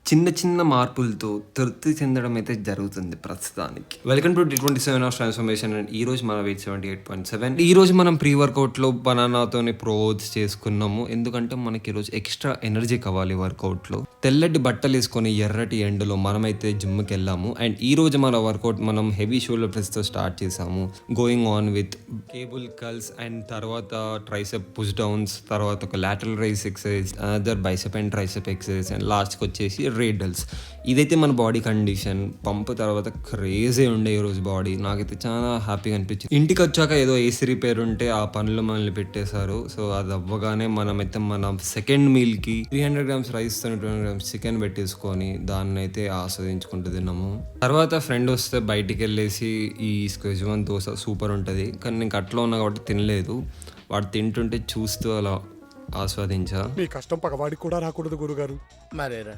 చిన్న చిన్న మార్పులతో తృప్తి చెందడం అయితే జరుగుతుంది ప్రస్తుతానికి. Welcome to D27 of transformation. And ఈ రోజు మన వెయిట్ 78.7. ఈ రోజు మనం ప్రీ వర్కౌట్లో బనానాతోనే ప్రోత్స్ చేసుకున్నాము. ఎందుకంటే మనకి ఈరోజు ఎక్స్ట్రా ఎనర్జీ కావాలి వర్కౌట్లో. తెల్లటి బట్టలు వేసుకొని ఎర్రటి ఎండలో మనమైతే జిమ్కి వెళ్ళాము. అండ్ ఈ రోజు మన వర్కౌట్ మనం హెవీ షోల్డర్ ప్రెస్తో స్టార్ట్ చేసాము. Going on with cable calls and తర్వాత ట్రైసెప్ పుష్ డౌన్స్, తర్వాత ఒక lateral rice exercise, another bicep and tricep exercise, and లాస్ట్కి వచ్చేసి రేడల్స్. ఇదైతే మన బాడీ కండిషన్. పంప్ తర్వాత క్రేజీ ఉండే ఈరోజు బాడీ. నాకైతే చాలా హ్యాపీగా అనిపించింది. ఇంటికి వచ్చాక ఏదో ఏసీ రిపేర్ ఉంటే ఆ పనులు మనల్ని పెట్టేశారు. సో అది అవ్వగానే మనమైతే మన సెకండ్ మీల్కి 300 grams రైస్ 200 grams చికెన్ పెట్టేసుకొని దాన్ని అయితే ఆస్వాదించుకుంటూ తిన్నాము. తర్వాత ఫ్రెండ్ వస్తే బయటికి వెళ్ళేసి ఈ స్క్వెజ్వాన్ దోశ సూపర్ ఉంటుంది, కానీ నేను అట్లా ఉన్నా కాబట్టి తినలేదు. వాడు తింటుంటే చూస్తూ అలా ఆస్వాదించా. మీ కష్టం పగవాడికి కూడా రాకూడదు గురుగారు. మరేరా